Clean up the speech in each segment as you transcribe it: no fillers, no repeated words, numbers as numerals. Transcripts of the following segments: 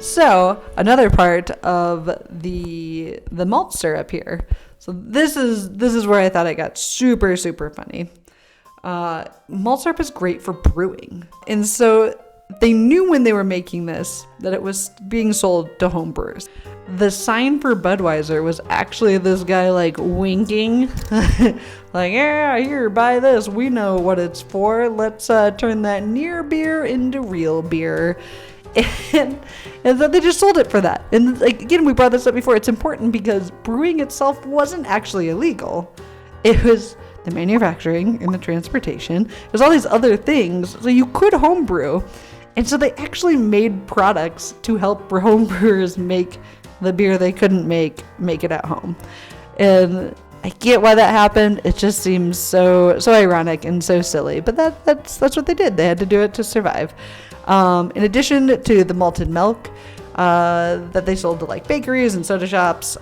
So another part of the malt syrup here. So this is where I thought it got super, super funny. Malt syrup is great for brewing. And so they knew when they were making this that it was being sold to home brewers. The sign for Budweiser was actually this guy like winking, like, yeah, here, buy this. We know what it's for. Let's turn that near beer into real beer. And so they just sold it for that. And like, again, we brought this up before. It's important because brewing itself wasn't actually illegal. It was the manufacturing and the transportation. There's all these other things. So you could homebrew. And so they actually made products to help home brewers make the beer they couldn't make it at home. And I get why that happened. It just seems so ironic and so silly. But that's what they did. They had to do it to survive. In addition to the malted milk that they sold to like bakeries and soda shops,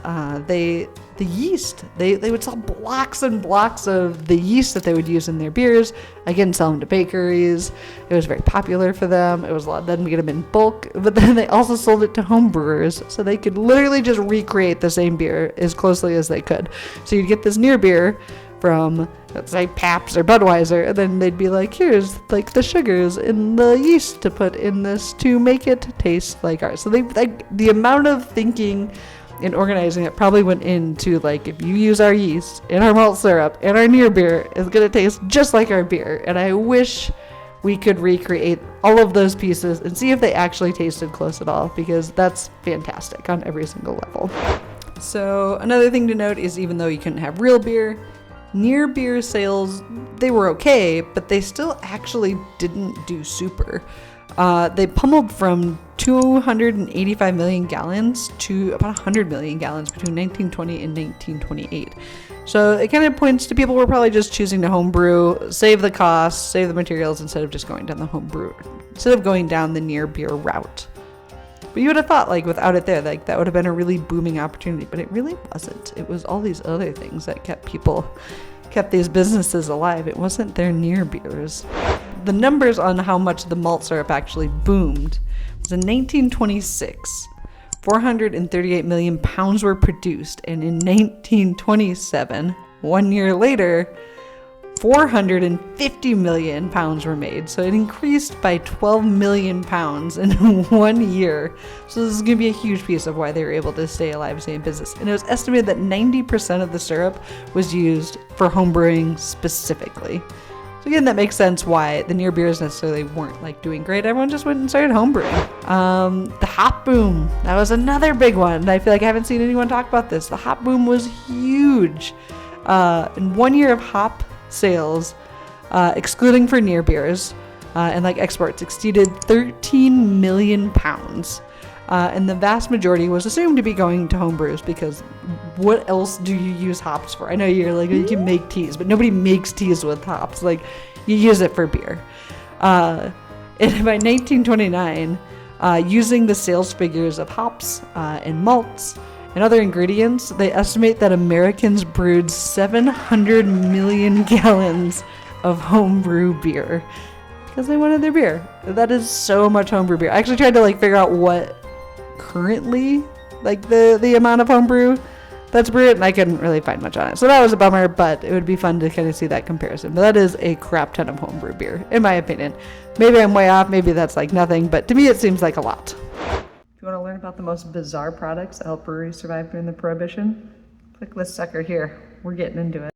the yeast, they would sell blocks and blocks of the yeast that they would use in their beers. Again, sell them to bakeries. It was very popular for them. It was a lot. Then we get them in bulk, but then they also sold it to home brewers, so they could literally just recreate the same beer as closely as they could. So you'd get this near beer from, let's say, Pabst or Budweiser, and then they'd be like, here's like the sugars and the yeast to put in this to make it taste like ours. So they like the amount of thinking and organizing that probably went into like, if you use our yeast and our malt syrup and our near beer, it's gonna taste just like our beer. And I wish we could recreate all of those pieces and see if they actually tasted close at all, because that's fantastic on every single level. So another thing to note is, even though you couldn't have real beer, near beer sales, they were okay, but they still actually didn't do super. They pummeled from 285 million gallons to about 100 million gallons between 1920 and 1928. So it kind of points to people who were probably just choosing to homebrew, save the costs, save the materials, instead of just going down the near beer route. But you would have thought, like, without it there, like, that would have been a really booming opportunity, but it really wasn't. It was all these other things that kept these businesses alive. It wasn't their near beers. The numbers on how much the malt syrup actually boomed was in 1926, 438 million pounds were produced, and in 1927, 1 year later, 450 million pounds were made. So it increased by 12 million pounds in 1 year. So this is going to be a huge piece of why they were able to stay alive and stay in business. And it was estimated that 90% of the syrup was used for homebrewing specifically. So again, that makes sense why the near beers necessarily weren't like doing great. Everyone just went and started homebrewing. The hop boom, that was another big one. I feel like I haven't seen anyone talk about this. The hop boom was huge. In 1 year of hop sales, excluding for near beers and like exports, exceeded 13 million pounds. And the vast majority was assumed to be going to homebrews, because what else do you use hops for? I know you're like, you can make teas, but nobody makes teas with hops. Like, you use it for beer. And by 1929, using the sales figures of hops and malts and other ingredients, they estimate that Americans brewed 700 million gallons of homebrew beer because they wanted their beer. That is so much homebrew beer. I actually tried to like figure out what currently like the amount of homebrew that's brewed, and I couldn't really find much on it. So that was a bummer, but it would be fun to kind of see that comparison. But that is a crap ton of homebrew beer, in my opinion. Maybe I'm way off, maybe that's like nothing, but to me it seems like a lot. If you want to learn about the most bizarre products that helped breweries survive during the Prohibition, click this sucker here. We're getting into it.